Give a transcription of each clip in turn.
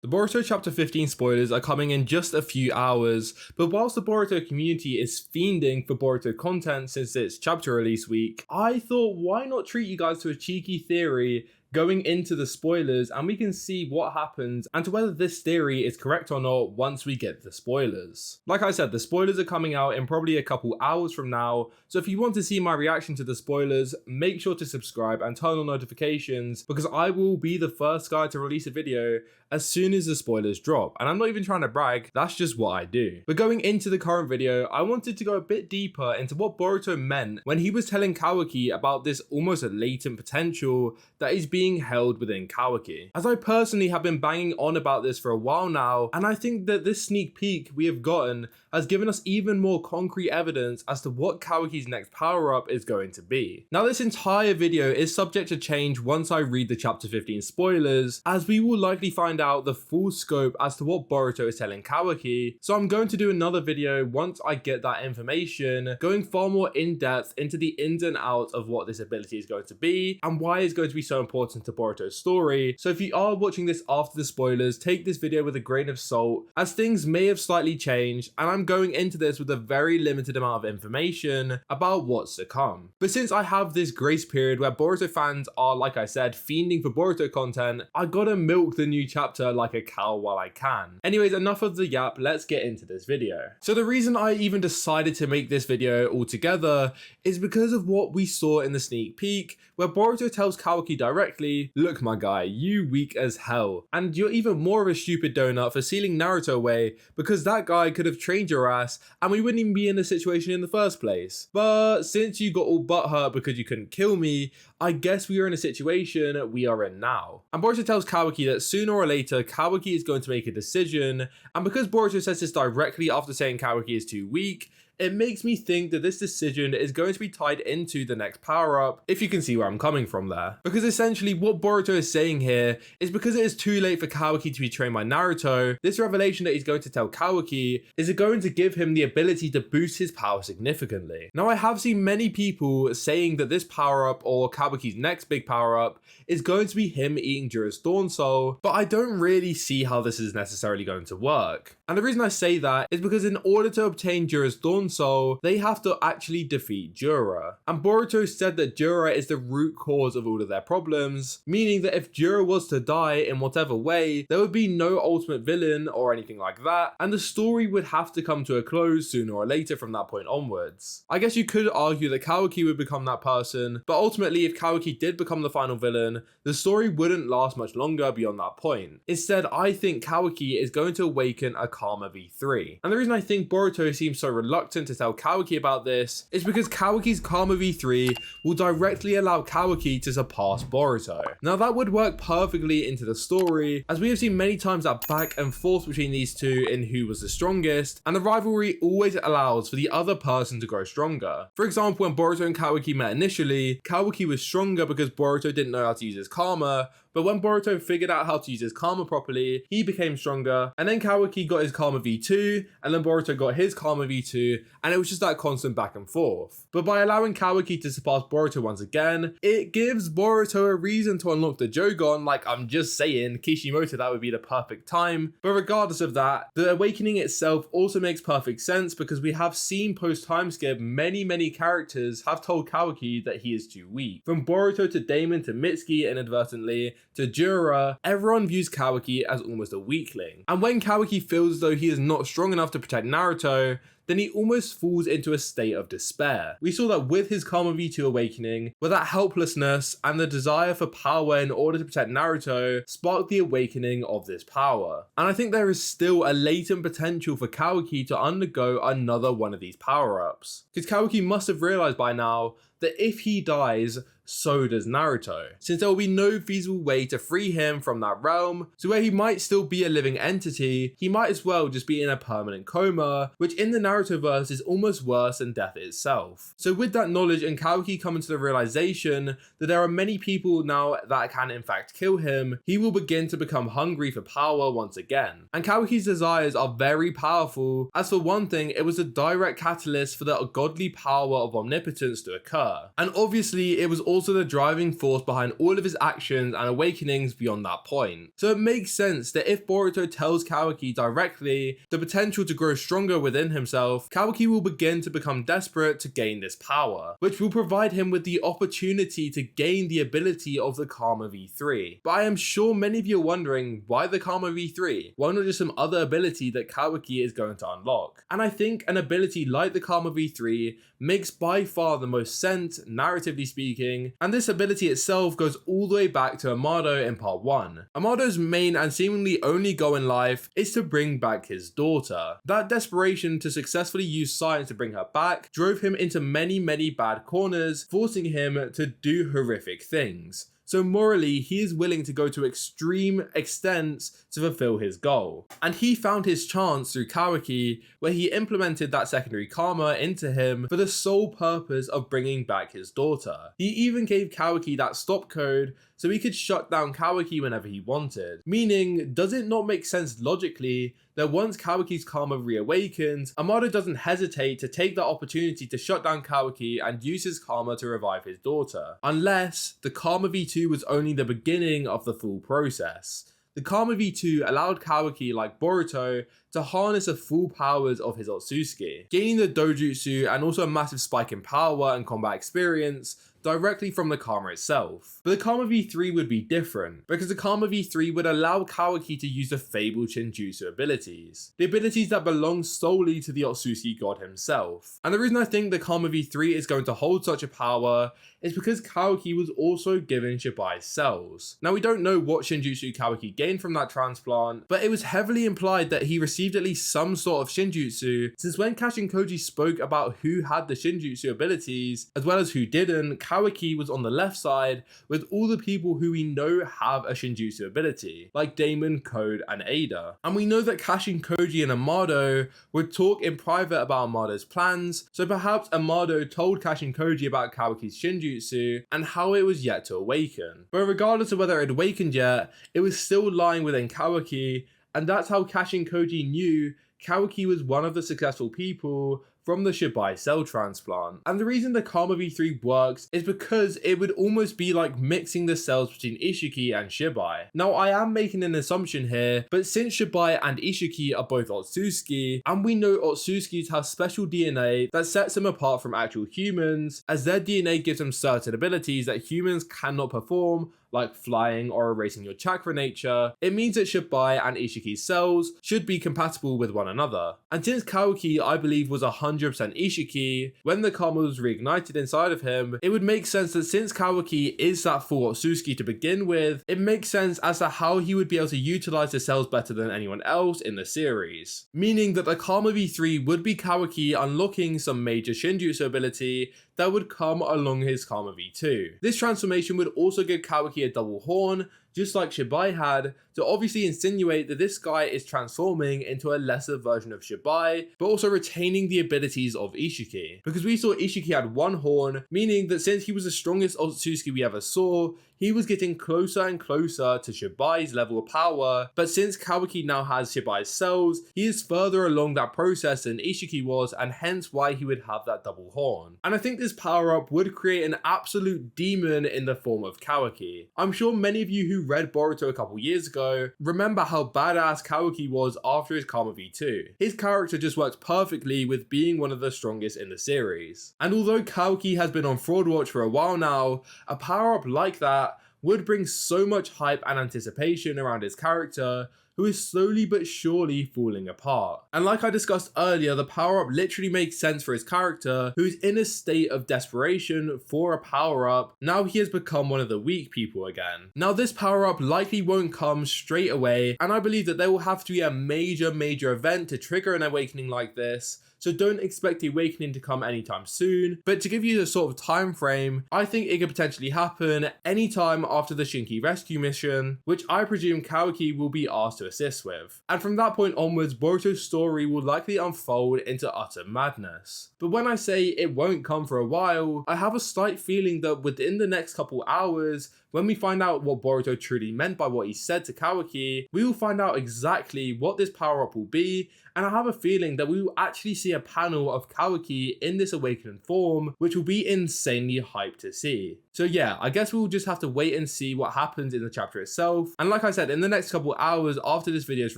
The Boruto Chapter 15 spoilers are coming in just a few hours, but whilst the Boruto community is fiending for Boruto content since it's chapter release week, I thought why not treat you guys to a cheeky theory going into the spoilers, and we can see what happens and to whether this theory is correct or not once we get the spoilers. Like I said, the spoilers are coming out in probably a couple hours from now, so if you want to see my reaction to the spoilers, make sure to subscribe and turn on notifications because I will be the first guy to release a video as soon as the spoilers drop. And I'm not even trying to brag, that's just what I do. But going into the current video, I wanted to go a bit deeper into what Boruto meant when he was telling Kawaki about this almost latent potential that is being held within Kawaki. As I personally have been banging on about this for a while now, and I think that this sneak peek we have gotten has given us even more concrete evidence as to what Kawaki's next power-up is going to be. Now this entire video is subject to change once I read the chapter 15 spoilers, as we will likely find out the full scope as to what Boruto is telling Kawaki, so I'm going to do another video once I get that information, going far more in depth into the ins and outs of what this ability is going to be and why it's going to be so important to Boruto's story. So if you are watching this after the spoilers, take this video with a grain of salt, as things may have slightly changed and I'm going into this with a very limited amount of information about what's to come. But since I have this grace period where Boruto fans are, like I said, fiending for Boruto content, I gotta milk the new chapter like a cow while I can. Anyways, enough of the yap, let's get into this video. So the reason I even decided to make this video altogether is because of what we saw in the sneak peek, where Boruto tells Kawaki directly, "Look my guy, you weak as hell, and you're even more of a stupid donut for sealing Naruto away because that guy could have trained your ass and we wouldn't even be in this situation in the first place. But since you got all butthurt because you couldn't kill me, I guess we are in a situation we are in now." And Boruto tells Kawaki that sooner or later Kawaki is going to make a decision, and because Boruto says this directly after saying Kawaki is too weak, it makes me think that this decision is going to be tied into the next power-up, if you can see where I'm coming from there. Because essentially what Boruto is saying here is because it is too late for Kawaki to be trained by Naruto, this revelation that he's going to tell Kawaki is going to give him the ability to boost his power significantly. Now I have seen many people saying that this power-up, or Kawaki's next big power-up, is going to be him eating Jura's Thorn Soul, but I don't really see how this is necessarily going to work. And the reason I say that is because in order to obtain Jura's Thorn Soul, they have to actually defeat Jura. And Boruto said that Jura is the root cause of all of their problems, meaning that if Jura was to die in whatever way, there would be no ultimate villain or anything like that, and the story would have to come to a close sooner or later from that point onwards. I guess you could argue that Kawaki would become that person, but ultimately if Kawaki did become the final villain, the story wouldn't last much longer beyond that point. Instead, I think Kawaki is going to awaken a Karma V3. And the reason I think Boruto seems so reluctant to tell Kawaki about this is because Kawaki's Karma V3 will directly allow Kawaki to surpass Boruto. Now that would work perfectly into the story, as we have seen many times that back and forth between these two in who was the strongest, and the rivalry always allows for the other person to grow stronger. For example, when Boruto and Kawaki met initially, Kawaki was stronger because Boruto didn't know how to use his karma, but when Boruto figured out how to use his karma properly, he became stronger, and then Kawaki got his Karma V2, and then Boruto got his Karma V2, and it was just that constant back and forth. But by allowing Kawaki to surpass Boruto once again, it gives Boruto a reason to unlock the jougan. Like, I'm just saying, Kishimoto, that would be the perfect time. But regardless of that, the awakening itself also makes perfect sense because we have seen post timeskip many characters have told Kawaki that he is too weak. From Boruto to Damon to Mitsuki inadvertently, to Jura, everyone views Kawaki as almost a weakling. And when Kawaki feels as though he is not strong enough to protect Naruto, then he almost falls into a state of despair. We saw that with his Karma V2 awakening, where that helplessness and the desire for power in order to protect Naruto sparked the awakening of this power. And I think there is still a latent potential for Kawaki to undergo another one of these power-ups. Because Kawaki must have realized by now that if he dies, so does Naruto, since there will be no feasible way to free him from that realm, so where he might still be a living entity, he might as well just be in a permanent coma, which in the narrative Naruto-verse is almost worse than death itself. So with that knowledge and Kawaki coming to the realization that there are many people now that can in fact kill him, he will begin to become hungry for power once again. And Kawaki's desires are very powerful, as for one thing, it was a direct catalyst for the godly power of omnipotence to occur. And obviously, it was also the driving force behind all of his actions and awakenings beyond that point. So it makes sense that if Boruto tells Kawaki directly the potential to grow stronger within himself, Kawaki will begin to become desperate to gain this power, which will provide him with the opportunity to gain the ability of the Karma V3. But I am sure many of you are wondering, why the Karma V3? Why not just some other ability that Kawaki is going to unlock? And I think an ability like the Karma V3 makes by far the most sense, narratively speaking, and this ability itself goes all the way back to Amado in part 1. Amado's main and seemingly only goal in life is to bring back his daughter. That desperation to successfully use science to bring her back drove him into many bad corners, forcing him to do horrific things. So morally, he is willing to go to extreme extents to fulfill his goal. And he found his chance through Kawaki, where he implemented that secondary karma into him for the sole purpose of bringing back his daughter. He even gave Kawaki that stop code so he could shut down Kawaki whenever he wanted. Meaning, does it not make sense logically that once Kawaki's karma reawakens, Amado doesn't hesitate to take the opportunity to shut down Kawaki and use his karma to revive his daughter? Unless the Karma V2 was only the beginning of the full process. The Karma V2 allowed Kawaki, like Boruto, to harness the full powers of his Otsutsuki, gaining the dojutsu and also a massive spike in power and combat experience directly from the Karma itself. But the Karma V3 would be different, because the Karma V3 would allow Kawaki to use the fabled Shinjutsu abilities, the abilities that belong solely to the Otsutsuki god himself. And the reason I think the Karma V3 is going to hold such a power is because Kawaki was also given Shibai cells. Now we don't know what Shinjutsu Kawaki gained from that transplant, but it was heavily implied that he received at least some sort of Shinjutsu, since when Kashin Koji spoke about who had the Shinjutsu abilities, as well as who didn't, Kawaki was on the left side with all the people who we know have a Shinjutsu ability, like Damon, Code, and Ada. And we know that Kashin Koji and Amado would talk in private about Amado's plans, so perhaps Amado told Kashin Koji about Kawaki's Shinjutsu and how it was yet to awaken. But regardless of whether it had awakened yet, it was still lying within Kawaki, and that's how Kashin Koji knew Kawaki was one of the successful people from the Shibai cell transplant. And the reason the Karma V3 works is because it would almost be like mixing the cells between Isshiki and Shibai. Now I am making an assumption here, but since Shibai and Isshiki are both Otsutsuki, and we know Otsutsukis have special DNA that sets them apart from actual humans, as their DNA gives them certain abilities that humans cannot perform, like flying or erasing your chakra nature, it means that Shibai and Ishiki's cells should be compatible with one another. And since Kawaki, I believe, was 100% Ishiki, when the karma was reignited inside of him, it would make sense that since Kawaki is that full Otsutsuki to begin with, it makes sense as to how he would be able to utilize the cells better than anyone else in the series. Meaning that the Karma V3 would be Kawaki unlocking some major Shinjutsu ability that would come along his Karma V2. This transformation would also give Kawaki a double horn, just like Shibai had, to obviously insinuate that this guy is transforming into a lesser version of Shibai, but also retaining the abilities of Ishiki. Because we saw Ishiki had one horn, meaning that since he was the strongest Otsutsuki we ever saw, he was getting closer and closer to Shibai's level of power, but since Kawaki now has Shibai's cells, he is further along that process than Ishiki was, and hence why he would have that double horn. And I think this power-up would create an absolute demon in the form of Kawaki. I'm sure many of you who read Boruto a couple years ago remember how badass Kawaki was after his Karma V2. His character just works perfectly with being one of the strongest in the series. And although Kawaki has been on Fraud Watch for a while now, a power-up like that would bring so much hype and anticipation around his character, who is slowly but surely falling apart. And like I discussed earlier, the power-up literally makes sense for his character, who is in a state of desperation for a power-up. Now he has become one of the weak people again. Now this power-up likely won't come straight away, and I believe that there will have to be a major event to trigger an awakening like this, so don't expect the awakening to come anytime soon. But to give you a sort of time frame, I think it could potentially happen anytime after the Shinki rescue mission, which I presume Kawaki will be asked to assist with. And from that point onwards, Boruto's story will likely unfold into utter madness. But when I say it won't come for a while, I have a slight feeling that within the next couple hours, when we find out what Boruto truly meant by what he said to Kawaki, we will find out exactly what this power-up will be, and I have a feeling that we will actually see a panel of Kawaki in this awakened form, which will be insanely hyped to see. So yeah, I guess we'll just have to wait and see what happens in the chapter itself. And like I said, in the next couple hours after this video's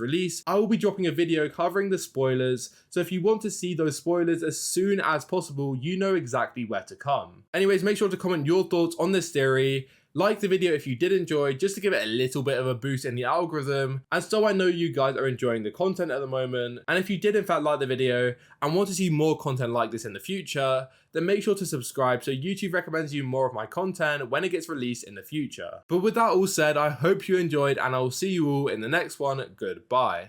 release, I will be dropping a video covering the spoilers, so if you want to see those spoilers as soon as possible, you know exactly where to come. Anyways, make sure to comment your thoughts on this theory. Like the video if you did enjoy, just to give it a little bit of a boost in the algorithm, and so I know you guys are enjoying the content at the moment. And if you did in fact like the video and want to see more content like this in the future, then make sure to subscribe so YouTube recommends you more of my content when it gets released in the future. But with that all said, I hope you enjoyed, and I will see you all in the next one. Goodbye.